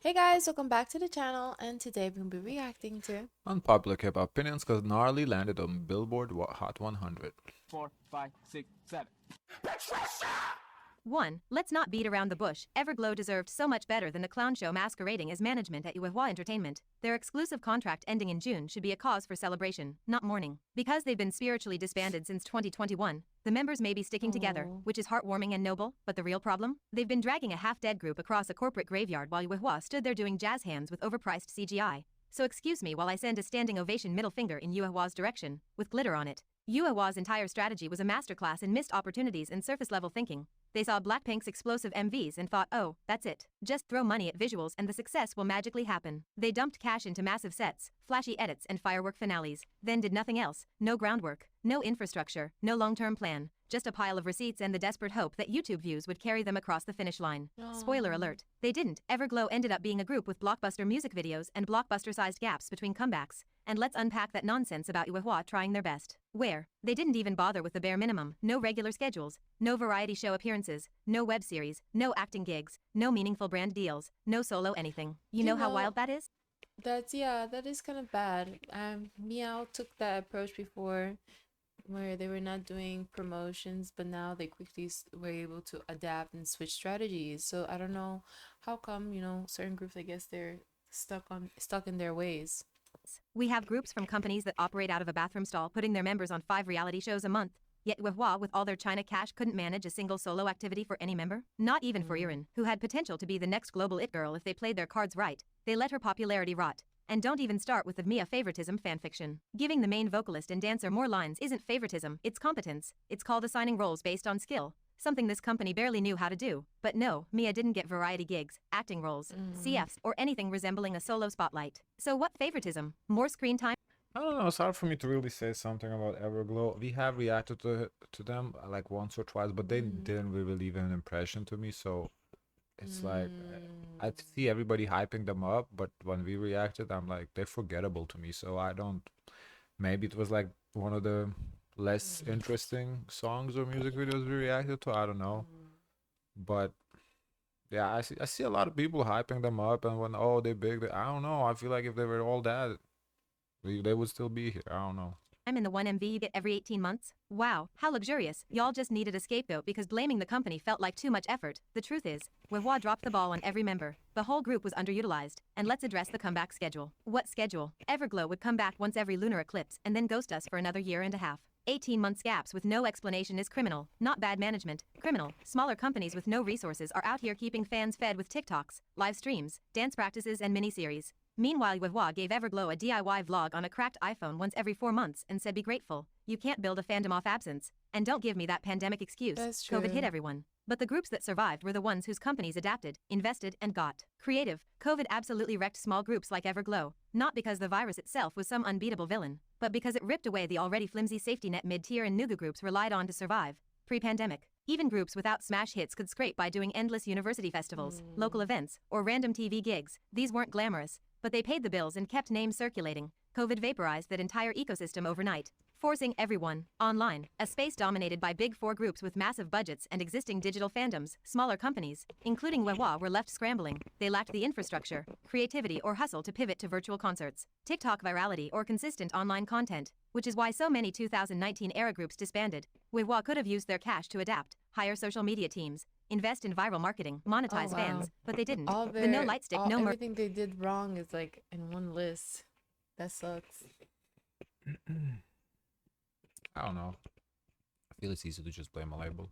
Hey guys, welcome back to the channel, and today we'll be reacting to Unpopular K-pop opinions because Gnarly landed on Billboard Hot 100. 4, 5, 6, 7. 1. Let's not beat around the bush. Everglow deserved so much better than the clown show masquerading as management at Yuehua Entertainment. Their exclusive contract ending in June should be a cause for celebration, not mourning. Because they've been spiritually disbanded since 2021, the members may be sticking together, which is heartwarming and noble, but the real problem? They've been dragging a half-dead group across a corporate graveyard while Yuehua stood there doing jazz hands with overpriced CGI. So excuse me while I send a standing ovation middle finger in Yuehua's direction, with glitter on it. Yuehua's entire strategy was a masterclass in missed opportunities and surface-level thinking. They saw Blackpink's explosive MVs and thought, oh, that's it. Just throw money at visuals and the success will magically happen. They dumped cash into massive sets, flashy edits and firework finales, then did nothing else. No groundwork, no infrastructure, no long-term plan. Just a pile of receipts and the desperate hope that YouTube views would carry them across the finish line. Spoiler alert, they didn't. Everglow ended up being a group with blockbuster music videos and blockbuster-sized gaps between comebacks. And let's unpack that nonsense about Yuehua trying their best. Where? They didn't even bother with the bare minimum. No regular schedules, no variety show appearances, no web series, no acting gigs, no meaningful brand deals, no solo anything. You know how wild that is? that is kind of bad. Meow took that approach before where they were not doing promotions, but now they quickly were able to adapt and switch strategies. So I don't know how come, certain groups, I guess they're stuck in their ways. We have groups from companies that operate out of a bathroom stall putting their members on 5 reality shows a month. Yet Yuehua, with all their China cash, couldn't manage a single solo activity for any member. Not even for Irin, who had potential to be the next global it girl if they played their cards right. They let her popularity rot. And don't even start with the Mia favoritism fanfiction. Giving the main vocalist and dancer more lines isn't favoritism, it's competence. It's called assigning roles based on skill. Something this company barely knew how to do. But no, Mia didn't get variety gigs, acting roles, CFs, or anything resembling a solo spotlight. So what favoritism? More screen time? I don't know, it's hard for me to really say something about Everglow. We have reacted to them like once or twice, but they didn't really leave an impression to me, so it's like I see everybody hyping them up, but when we reacted, I'm like, they're forgettable to me, so I don't. Maybe it was like one of the less interesting songs or music videos we reacted to, I don't know. But yeah, I see a lot of people hyping them up, and when oh they're big, I don't know. I feel like if they were all that, they would still be here. I don't know. I'm in the 1 MV you get every 18 months? Wow, how luxurious. Y'all just needed a scapegoat because blaming the company felt like too much effort. The truth is, Yuehua dropped the ball on every member. The whole group was underutilized. And let's address the comeback schedule. What schedule? Everglow would come back once every lunar eclipse and then ghost us for another year and a half. 18 months gaps with no explanation is criminal, not bad management. Criminal. Smaller companies with no resources are out here keeping fans fed with TikToks, live streams, dance practices and miniseries. Meanwhile, Yuehua gave Everglow a DIY vlog on a cracked iPhone once every 4 months and said be grateful. You can't build a fandom off absence. And don't give me that pandemic excuse. That's true. COVID hit everyone. But the groups that survived were the ones whose companies adapted, invested, and got creative. COVID absolutely wrecked small groups like Everglow, not because the virus itself was some unbeatable villain, but because it ripped away the already flimsy safety net mid-tier and Nugu groups relied on to survive. Pre-pandemic, even groups without smash hits could scrape by doing endless university festivals, local events, or random TV gigs. These weren't glamorous, but they paid the bills and kept names circulating. COVID vaporized that entire ecosystem overnight, forcing everyone online, a space dominated by big four groups with massive budgets and existing digital fandoms. Smaller companies, including Yuehua, were left scrambling. They lacked the infrastructure, creativity, or hustle to pivot to virtual concerts, TikTok virality, or consistent online content, which is why so many 2019 era groups disbanded. Yuehua could have used their cash to adapt, hire social media teams, invest in viral marketing, monetize fans, but they didn't. The no light stick, no merch. Everything they did wrong is like in one list. That sucks. I don't know. I feel it's easy to just blame a label.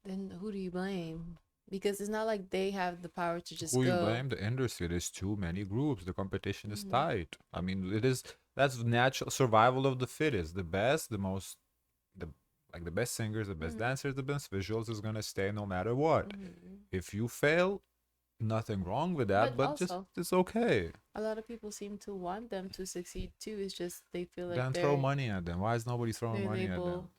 Then who do you blame? Because it's not like they have the power to just Who you go. blame? The industry. There's too many groups. The competition is tight. I mean, it is. That's natural survival of the fittest. The best, the most, the like the best singers, the best dancers, the best visuals is gonna stay no matter what. If you fail, nothing wrong with that, But but just also, it's okay. a lot of people seem to want them to succeed too. It's just they feel like Then throw money at them. Why is nobody throwing their money at them? label.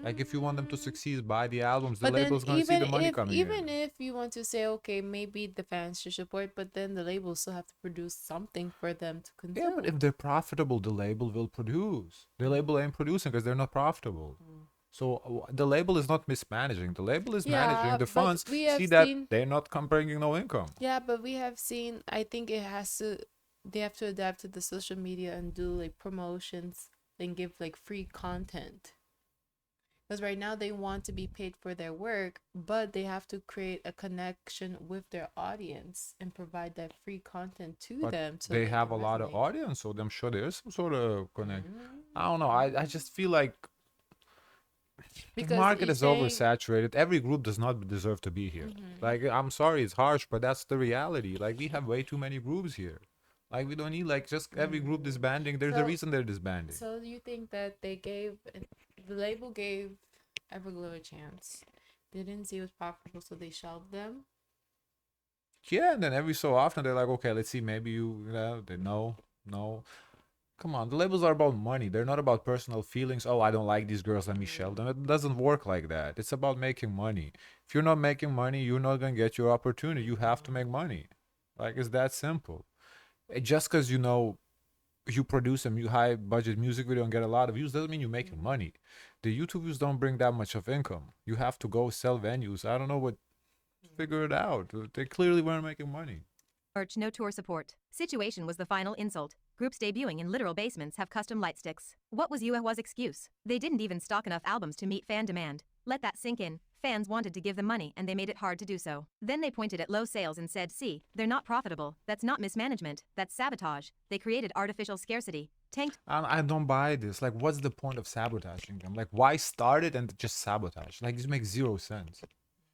Like if you want them to succeed, buy the albums. The But then label's gonna see the money coming even in. if you want to say, okay, maybe the fans should support, but then the labels still have to produce something for them to Yeah, but consume. if they're profitable, the label will produce. The label ain't producing because they're not profitable. So the label is not mismanaging. The label is managing Yeah, the but funds. we have See that seen. they're not bringing no income. Yeah, but we have seen. I think it has to. They have to adapt to the social media and do like promotions and give like free content. Because right now they want to be paid for their work, but they have to create a connection with their audience and provide that free content to But them so they they have can a lot of resonate. audience, so I'm sure there's some sort of connect. I don't know. Mm. I just feel like the Because market you're is saying, oversaturated. Every group does not deserve to be here. Like, I'm sorry, it's harsh, but that's the reality. Like, we have way too many groups here. Like, we don't need like just every group disbanding. There's a so reason they're disbanding. so you think that the label gave Everglow a chance. They didn't see it was profitable, so they shelved them. Yeah, and then every so often they're like, okay, let's see, maybe you know, they no. Come on, the labels are about money. They're not about personal feelings. Oh, I don't like these girls, let me shelve them. It doesn't work like that. It's about making money. If you're not making money, you're not gonna get your opportunity. You have to make money. Like, it's that simple. Just because you know you produce a high budget music video and get a lot of views doesn't mean you're making money. The YouTube views don't bring that much of income. You have to go sell venues. I don't know what. Figure it out. They clearly weren't making money. Merch, no tour support. Situation was the final insult. Groups debuting in literal basements have custom light sticks. What was Yuehwa's excuse? They didn't even stock enough albums to meet fan demand. Let that sink in. Fans wanted to give them money and they made it hard to do so. Then they pointed at low sales and said, see, they're not profitable. That's not mismanagement. That's sabotage. They created artificial scarcity. Tanked. I don't buy this. Like, what's the point of sabotaging them? Like, why start it and just sabotage? Like, this makes zero sense.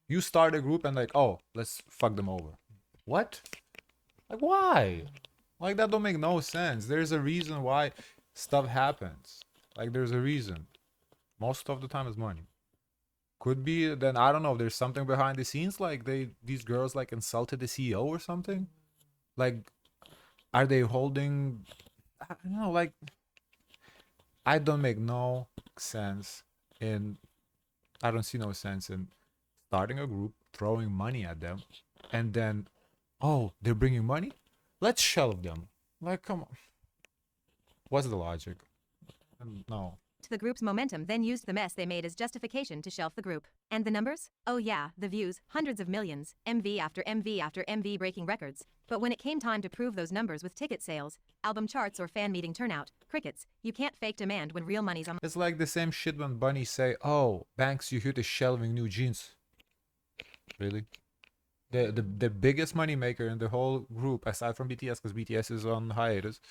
You start a group and like, oh, let's fuck them over. What? Like, why? Like, that don't make no sense. There's a reason why stuff happens. Like, there's a reason. Most of the time it's money. Could be, then I don't know, there's something behind the scenes, like these girls like insulted the CEO or something. Like, are they holding, I don't know, like, I don't make no sense in, I don't see no sense in starting a group, throwing money at them, and then, oh, they're bringing money? Let's shelve them. Like, come on. What's the logic? No. The group's momentum then used the mess they made as justification to shelf the group. And the numbers? Oh yeah, the views, hundreds of millions, MV after MV after MV breaking records. But when it came time to prove those numbers with ticket sales, album charts or fan meeting turnout, crickets, you can't fake demand when real money's on. It's like the same shit when bunnies say, oh, Banks, you hit is shelving new jeans. Really? The biggest money maker in the whole group, aside from BTS, because BTS is on hiatus,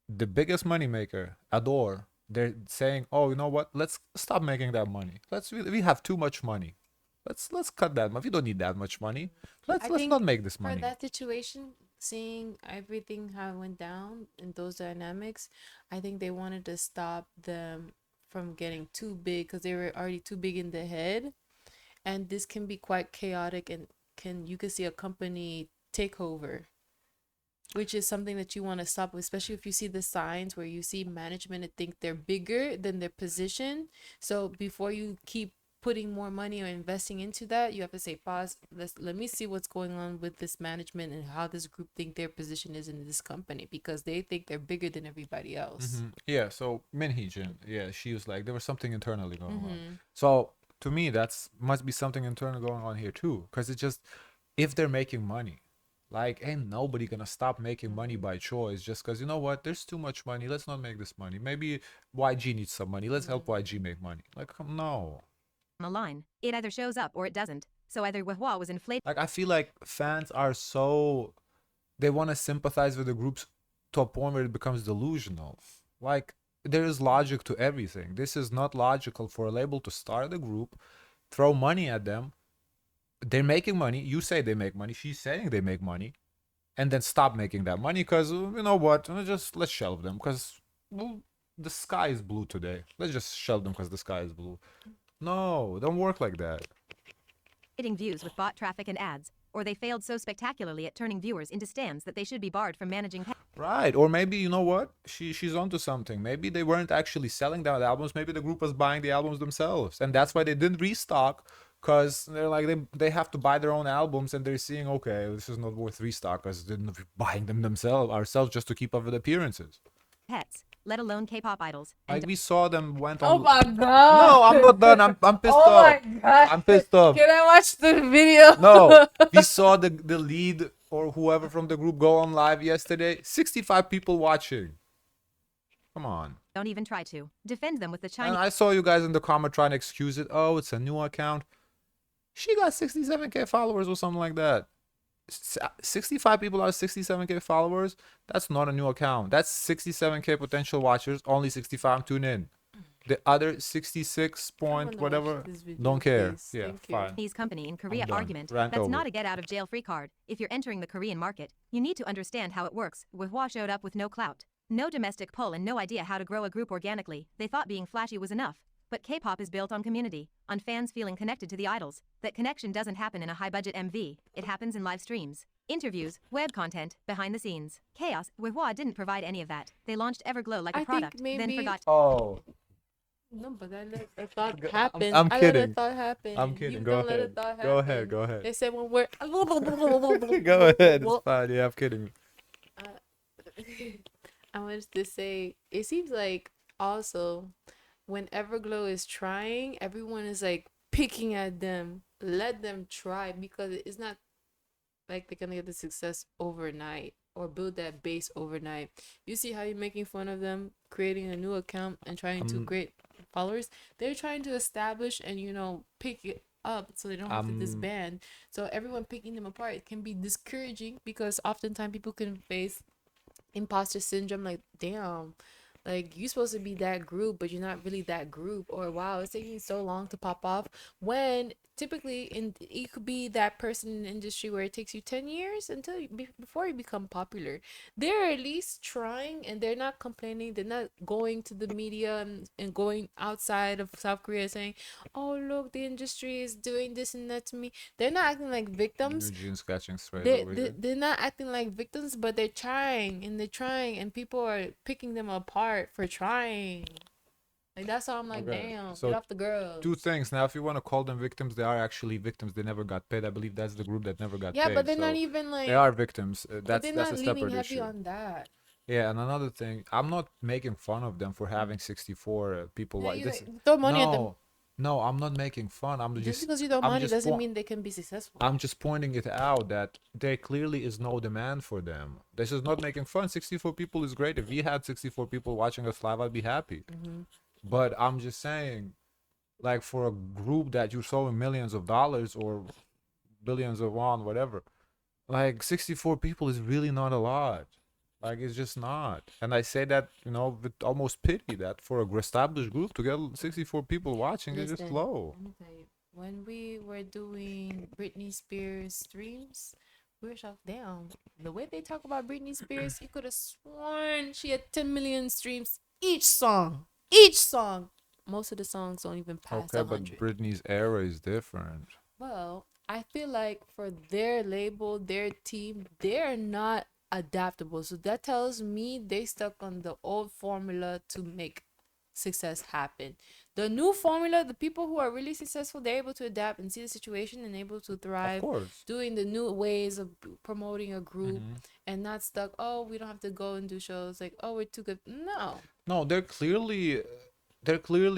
the biggest money maker, Adore, they're saying, oh, you know what? Let's stop making that money. We have too much money. Let's cut that. We don't need that much money. Let's not make this for money. that situation, seeing everything how it went down in those dynamics, I think they wanted to stop them from getting too big because they were already too big in the head, and this can be quite chaotic and you can see a company takeover, which is something that you want to stop, especially if you see the signs where you see management and think they're bigger than their position. So before you keep putting more money or investing into that, you have to say pause. Let me see what's going on with this management and how this group think their position is in this company, because they think they're bigger than everybody else. Yeah, so Minhee, yeah, she was like, there was something internally going Mm-hmm. on. So to me, that's must be something internal going on here too, because it's just, if they're making money, like, ain't nobody gonna stop making money by choice just because, you know what, there's too much money, let's not make this money. Maybe YG needs some money, let's help YG make money. Like, no. A line. It either shows up or it doesn't. So either Yuehwa was inflated. Like, I feel like fans are so, they want to sympathize with the groups to a point where it becomes delusional. Like, there is logic to everything. This is not logical for a label to start a group, throw money at them. They're making money. You say they make money. She's saying they make money, and then stop making that money because, you know what? Let's shelve them because, well, the sky is blue today. Let's just shelve them because the sky is blue. No, don't work like that. Hitting views with bot traffic and ads, or they failed so spectacularly at turning viewers into stands that they should be barred from managing. Right, or maybe, you know what? She's onto something. Maybe they weren't actually selling down albums. Maybe the group was buying the albums themselves, and that's why they didn't restock. Because they're like, they have to buy their own albums, and they're seeing, okay, this is not worth restock because they're buying them themselves ourselves just to keep up with appearances. Pets. let alone K-pop idols. And Like we saw them went Oh on. my god. No, I'm not done. I'm pissed Oh off. my god. I'm pissed off. Can I watch the video? No, we saw the lead or whoever from the group go on live yesterday. 65 people watching. Come on. don't even try to defend them with the And Chinese I saw you guys in the comment trying to excuse it. Oh, it's a new account. She got 67K followers or something like that. 65 people are 67K followers. That's not a new account. That's 67K potential watchers. Only 65 tune in. The other 66 point whatever don't care. Yeah, fine. company in Korea done. argument. Rant That's over. not a get out of jail free card. If you're entering the Korean market, you need to understand how it works. Wihwa showed up with no clout, no domestic pull, and no idea how to grow a group organically. They thought being flashy was enough. But K-pop is built on community, on fans feeling connected to the idols. That connection doesn't happen in a high-budget MV. It happens in live streams, interviews, web content, behind the scenes. Chaos. Wihwa didn't provide any of that. They launched Everglow like a I think product, then maybe- forgot. Oh, No, but I let a thought happen. I'm I let kidding. a thought happen. I'm You kidding. don't Go let a ahead. thought Go ahead. happen. Go ahead. They said when we're Go ahead. It's Well, fine. Yeah, I'm kidding. I wanted to say it seems like also when Everglow is trying, everyone is like picking at them. Let them try because it's not like they're gonna get the success overnight or build that base overnight. You see how you're making fun of them creating a new account and trying to create followers. They're trying to establish and pick it up so they don't have to disband. So everyone picking them apart, it can be discouraging because oftentimes people can face imposter syndrome, like damn, like you're supposed to be that group but you're not really that group, or wow, it's taking so long to pop off, when typically it could be that person in the industry where it takes you 10 years until before you become popular. They're at least trying and they're not complaining. They're not going to the media and going outside of South Korea saying, oh look, the industry is doing this and that to me. They're not acting like victims. Eugene's catching straight they, over they, here. they're not acting like victims, but they're trying and people are picking them apart for trying. Like that's how I'm like, Okay, damn, so get off the girls. Two things. Now, if you want to call them victims, they are actually victims. They never got paid. I believe that's the group that never got Yeah, paid. but they're so not even like, they are victims. but That's they're that's not a leaning separate heavy issue. on that. Yeah, and another thing, I'm not making fun of them for having 64 people. Yeah, Like you this. like, throw money at them. No, I'm not making fun. I'm Just just because you throw I'm money just doesn't po- mean they can be successful. I'm just pointing it out that there clearly is no demand for them. This is not making fun. 64 people is great. If we had 64 people watching us live, I'd be happy. But I'm just saying, like for a group that you're showing millions of dollars or billions of won, whatever, like 64 people is really not a lot. Like it's just not. And I say that, with almost pity that for a established group to get 64 people watching is just Listen, low. let me tell you, when we were doing Britney Spears streams, we were shocked. Damn, the way they talk about Britney Spears, you could have sworn she had 10 million streams each song. Each song. Most of the songs don't even pass Okay, but 100. Britney's era is different. Well, I feel like for their label, their team, they're not adaptable. So that tells me they stuck on the old formula to make success happen. The new formula, the people who are really successful, they're able to adapt and see the situation and able to Of thrive, course. doing the new ways of promoting a group and not stuck, oh, we don't have to go and do shows, like, oh, we're too good. No. No, they're clearly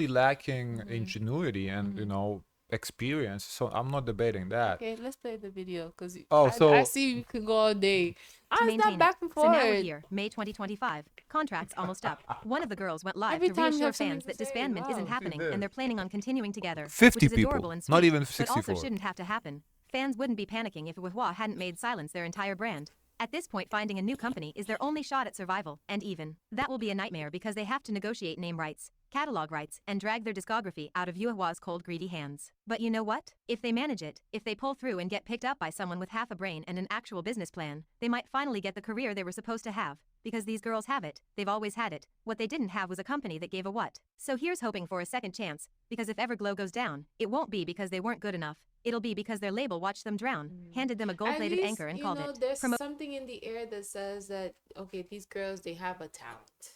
lacking ingenuity and experience. So I'm not debating that. Okay, let's play the video because Oh, so I see you can go all day. to I was maintain not back and it. So now we're forth. here, May 2025. Contracts almost up. One of the girls went live Every to time you reassure have something fans to that say, disbandment wow. isn't See happening, this. and they're planning on continuing together. 50 which is people, adorable and not sweet, even but also 64. shouldn't have to happen. Fans wouldn't be panicking if Wihwa hadn't made Silence their entire brand. At this point, finding a new company is their only shot at survival, and even that will be a nightmare because they have to negotiate name rights, catalog rights, and drag their discography out of Yuhwa's cold, greedy hands. But you know what? If they manage it, if they pull through and get picked up by someone with half a brain and an actual business plan, they might finally get the career they were supposed to have. Because these girls have it, they've always had it. What they didn't have was a company that gave a what. So here's hoping for a second chance, because if Everglow goes down, it won't be because they weren't good enough. It'll be because their label watched them drown, handed them a gold-plated At least, anchor and called it. there's something in the air that says that, okay, these girls, they have a talent.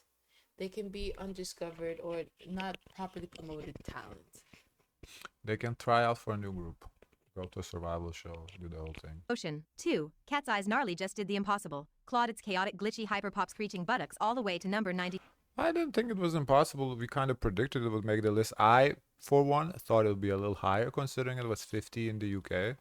They can be undiscovered or not properly promoted talent. They can try out for a new group. Go to a survival show, do the whole thing. Ocean. 2. Cat's Eyes Gnarly just did the impossible. Clawed its chaotic, glitchy, hyperpop screeching buttocks all the way to number 90. I didn't think it was impossible. We kind of predicted it would make the list. I, for one, thought it would be a little higher considering it was 50 in the UK.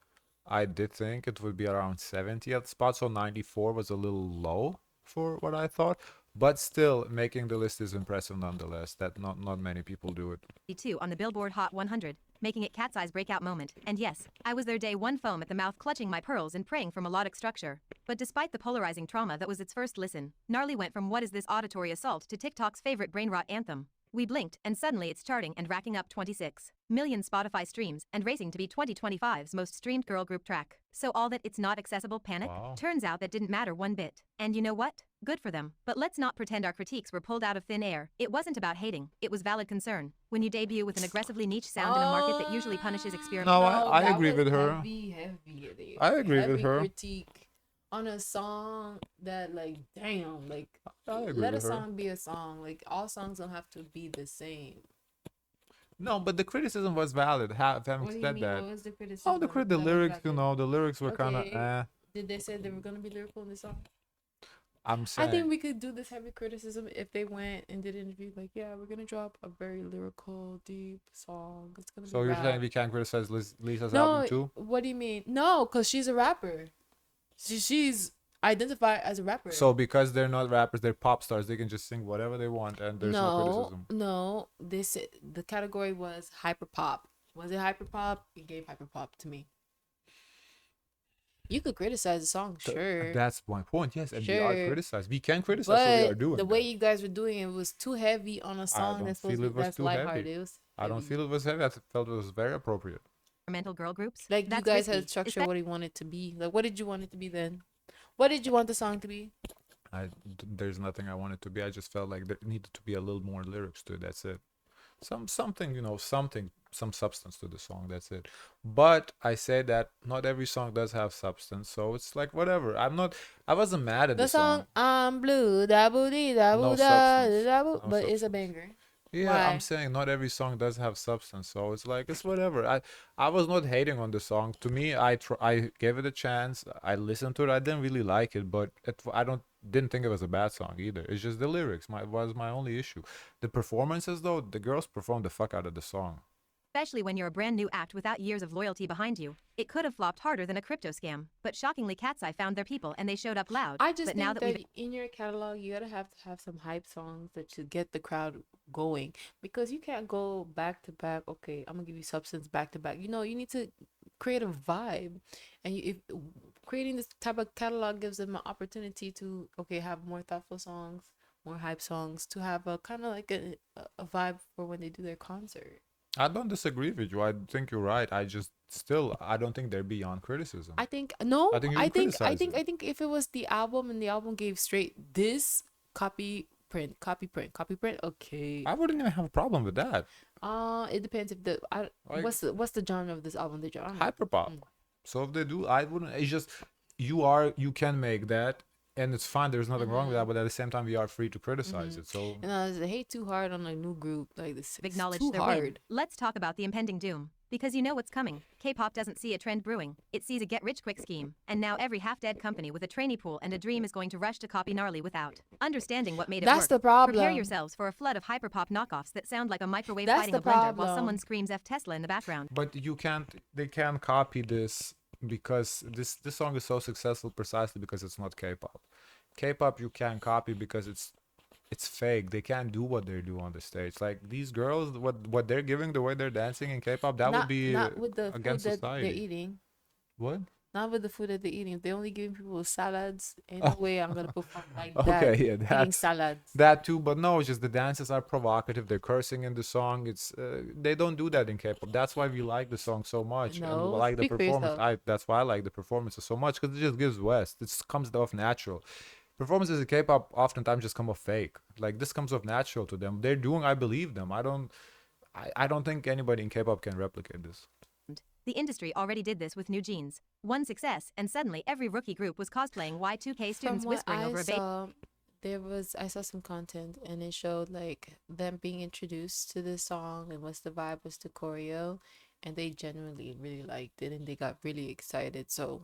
I did think it would be around 70th spot, so 94 was a little low for what I thought. But still, making the list is impressive nonetheless. That not many people do it. 2 on the Billboard Hot 100, making it Cat's Eye's breakout moment. And yes, I was there day one, foam at the mouth, clutching my pearls and praying for melodic structure. But despite the polarizing trauma that was its first listen, Gnarly went from what is this auditory assault to TikTok's favorite brain rot anthem. We blinked, and suddenly it's charting and racking up 26 million Spotify streams and racing to be 2025's most streamed girl group track. So all that it's not accessible panic? Wow. Turns out that didn't matter one bit. And you know what? Good for them. But let's not pretend our critiques were pulled out of thin air. It wasn't about hating, it was valid concern. When you debut with an aggressively niche sound in a market that usually punishes experiment. No, No, I that agree was with her. heavy. I agree with Heavy her. critique on a song that, like, damn, like, I agree let a with her. song be a song. Like, all songs don't have to be the same. No, but the criticism was valid. Having What do you said mean? that, What was the criticism? oh, the That was lyrics, valid? the lyrics were kind of Okay. Did they say they were gonna be lyrical in the song? I'm I saying. think we could do this heavy criticism if they went and did an interview like, yeah, we're gonna drop a very lyrical, deep song. It's gonna So be you're saying rap. we can't criticize Lisa's No, album too? what do you mean? No, because she's a rapper. She's identified as a rapper. So because they're not rappers, they're pop stars, they can just sing whatever they want, and there's no criticism. No. The category was hyper pop. Was it hyper pop? It gave hyper pop to me. You could criticize the song, sure. That's my point. Yes, and we are Sure. criticized. We can criticize, so we are But doing the way that. you guys were doing it was too heavy on a song don't that's supposed feel to it be was that's too lighthearted. heavy. It was I don't heavy. feel it was heavy. I felt it was very appropriate. Experimental girl groups? Like, you That's guys risky. had structure what you want it to be. Like, what did you want it to be then? What did you want the song to be? There's nothing I wanted to be. I just felt like there needed to be a little more lyrics to it. That's it. Something, some substance to the song. That's it. But I say that not every song does have substance, so it's like whatever. I wasn't mad at The the song I'm blue, da boo dee da No boo da substance. da boo, No but it's a substance. banger. Yeah, Why? I'm saying not every song does have substance, so it's like it's whatever. I was not hating on the song. To me, I gave it a chance. I listened to it. I didn't really like it, but I didn't think it was a bad song either. It's just the lyrics was my only issue. The performances though, the girls performed the fuck out of the song. Especially when you're a brand new act without years of loyalty behind you. It could have flopped harder than a crypto scam. But shockingly, Cat's Eye found their people and they showed up loud. I just but think now that, that we've in your catalog, you gotta have to have some hype songs that should get the crowd going, because you can't go back to back. Okay, I'm gonna give you substance back to back. You need to create a vibe, and if creating this type of catalog gives them an opportunity to have more thoughtful songs, more hype songs, to have a kind of like a vibe for when they do their concert. I don't disagree with you. I think you're right. I don't think they're beyond criticism. I think no. I think you I can think criticize it. I think if it was the album and the album gave straight this copy print, okay. I wouldn't even have a problem with that. It depends if Like- what's the genre of this album? The genre. Hyperpop. Mm. So if they do, I wouldn't. It's just you can make that, and it's fine. There's nothing wrong with that. But at the same time, we are free to criticize it. So And I hate too hard on a new group like this. It's acknowledged too their hard. win. Let's talk about the impending doom. Because you know what's coming. K-pop doesn't see a trend brewing. It sees a get-rich-quick scheme. And now every half-dead company with a trainee pool and a dream is going to rush to copy Gnarly without understanding what made it That's work. the problem. Prepare yourselves for a flood of hyperpop knockoffs that sound like a microwave That's fighting a the blender while problem. someone screams F Tesla in the background. but they can't copy this because this song is so successful precisely because it's not K-pop. K-pop you can't copy because it's fake. They can't do what they do on the stage. Like these girls, what they're giving, the way they're dancing in K-pop, that would be not with the food against that society. they're eating. What? Not with the food that they're eating. If they're only giving people salads, ain't no way I'm gonna perform like that. Okay, yeah, eating that's salads. that too. But no, it's just the dances are provocative. They're cursing in the song. It's they don't do that in K-pop. That's why we like the song so much and No, we like the speak for performance. yourself. That's why I like the performances so much because it just gives West. It comes off natural. Performances in K-pop oftentimes just come off fake. Like this comes off natural to them. They're doing. I believe them. I don't think anybody in K-pop can replicate this. The industry already did this with New Jeans. One success, and suddenly every rookie group was cosplaying Y2K students From what whispering I over a baby. saw, I saw some content and it showed like them being introduced to this song and what's the vibe was to choreo, and they genuinely really liked it and they got really excited. So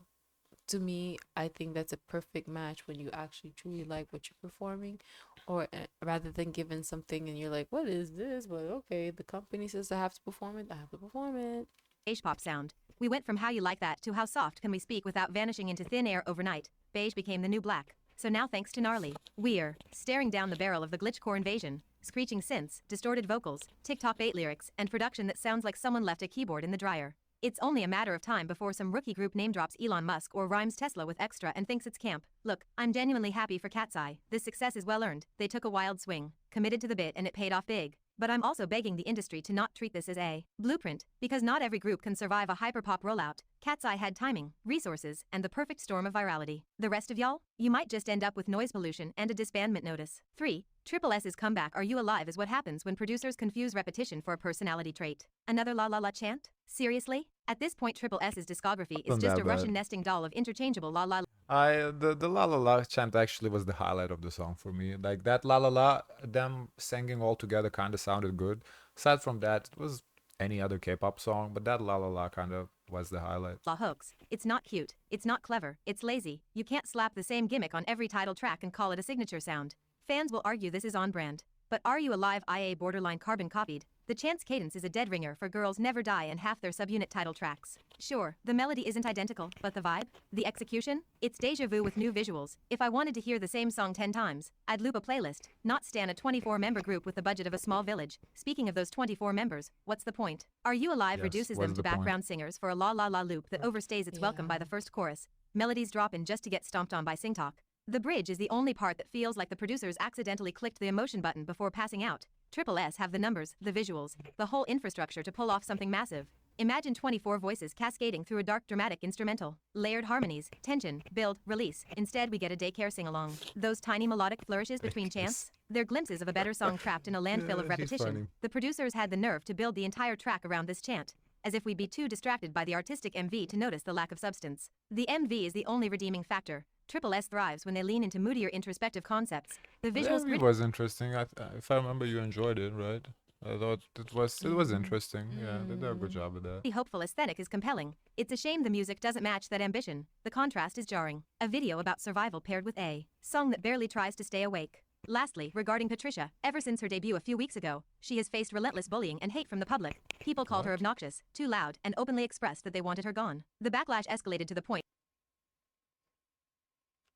to me, I think that's a perfect match when you actually truly like what you're performing, or rather than giving something and you're like, what is this? But okay, the company says I have to perform it, I have to perform it. Beige pop sound. We went from how you like that to how soft can we speak without vanishing into thin air overnight. Beige became the new black. So now thanks to Gnarly, we're staring down the barrel of the glitchcore invasion. Screeching synths, distorted vocals, TikTok bait lyrics, and production that sounds like someone left a keyboard in the dryer. It's only a matter of time before some rookie group name drops Elon Musk or rhymes Tesla with extra and thinks it's camp. Look, I'm genuinely happy for Cat's Eye. This success is well earned. They took a wild swing, committed to the bit, and it paid off big. But I'm also begging the industry to not treat this as a blueprint, because not every group can survive a hyperpop rollout. Cat's Eye had timing, resources, and the perfect storm of virality. The rest of y'all? You might just end up with noise pollution and a disbandment notice. 3. Triple S's comeback Are You Alive is what happens when producers confuse repetition for a personality trait. Another la la la chant? Seriously? At this point, Triple S's discography is Wasn't just that a bad. Russian nesting doll of interchangeable la la. The la la la chant actually was the highlight of the song for me. Like that la la la, them singing all together kind of sounded good. Aside from that, it was any other K-pop song, but that la la la kind of was the highlight. La hooks. It's not cute. It's not clever. It's lazy. You can't slap the same gimmick on every title track and call it a signature sound. Fans will argue this is on brand. But Are You Alive IA borderline carbon copied? The chant's cadence is a dead ringer for Girls Never Die and half their subunit title tracks. Sure, the melody isn't identical, but the vibe? The execution? It's deja vu with new visuals. If I wanted to hear the same song 10 times, I'd loop a playlist, not stan a 24-member group with the budget of a small village. Speaking of those 24 members, what's the point? Are You Alive Yes, reduces what's them to the point? background singers for a la la la loop that overstays its welcome by the first chorus. Melodies drop in just to get stomped on by sing talk. The bridge is the only part that feels like the producers accidentally clicked the emotion button before passing out. Triple S have the numbers, the visuals, the whole infrastructure to pull off something massive. Imagine 24 voices cascading through a dark dramatic instrumental. Layered harmonies, tension, build, release. Instead we get a daycare sing-along. Those tiny melodic flourishes between chants, they're glimpses of a better song trapped in a landfill of He's repetition. funny. The producers had the nerve to build the entire track around this chant, as if we'd be too distracted by the artistic MV to notice the lack of substance. The MV is the only redeeming factor. Triple S thrives when they lean into moodier introspective concepts. The visuals It was interesting. If I remember, you enjoyed it, right? I thought it was interesting. Yeah, they did a good job with that. The hopeful aesthetic is compelling. It's a shame the music doesn't match that ambition. The contrast is jarring. A video about survival paired with a song that barely tries to stay awake. Lastly, regarding Patricia, ever since her debut a few weeks ago, she has faced relentless bullying and hate from the public. People called her obnoxious, too loud, and openly expressed that they wanted her gone. The backlash escalated to the point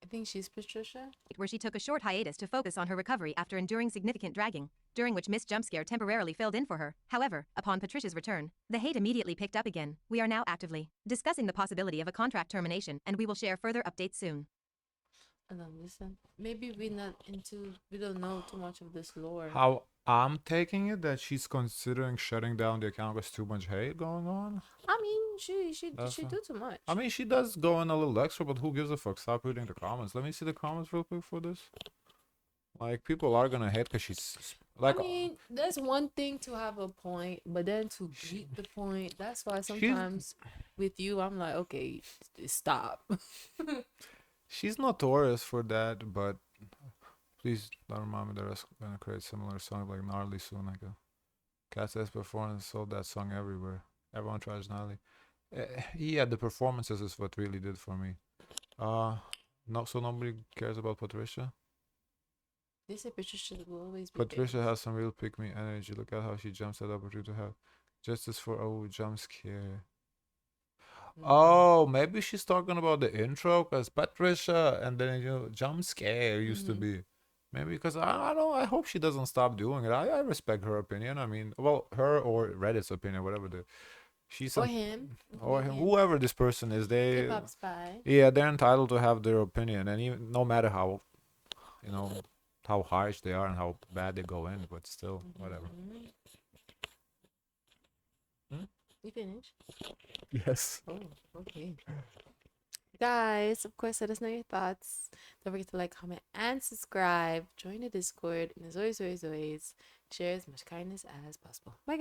I think she's Patricia. where she took a short hiatus to focus on her recovery after enduring significant dragging, during which Miss Jumpscare temporarily filled in for her. However, upon Patricia's return, the hate immediately picked up again. We are now actively discussing the possibility of a contract termination, and we will share further updates soon. And then listen, maybe we don't know too much of this lore. How I'm taking it that she's considering shutting down the account because too much hate going on. I mean, she That's do too much. I mean, she does go in a little extra, but who gives a fuck? Stop reading the comments. Let me see the comments real quick for this. Like, people are gonna hate because she's like. I mean, there's one thing to have a point, but then to beat the point, that's why sometimes with you, I'm like, okay, stop. She's notorious for that, but please don't remind me that I was gonna create similar songs like Gnarly soon. Like a Cat's Ass performance sold that song everywhere. Everyone tries Gnarly. Yeah, the performances is what really did for me. No, so nobody cares about Patricia. They say Patricia will always be Patricia famous. has some real pick me energy. Look at how she jumps at the opportunity to have justice for jump scare. Oh, maybe she's talking about the intro because Patricia and then jump scare used to be. Maybe because I don't. I hope she doesn't stop doing it. I respect her opinion. I mean, well, her or Reddit's opinion, whatever she's Or him. or him, whoever this person is. They K-pop spy. yeah, they're entitled to have their opinion, and even no matter how how harsh they are and how bad they go in, but still whatever. We finished. Yes. Oh, okay. Guys, of course, let us know your thoughts. Don't forget to like, comment, and subscribe. Join the Discord. And as always, share as much kindness as possible. Bye.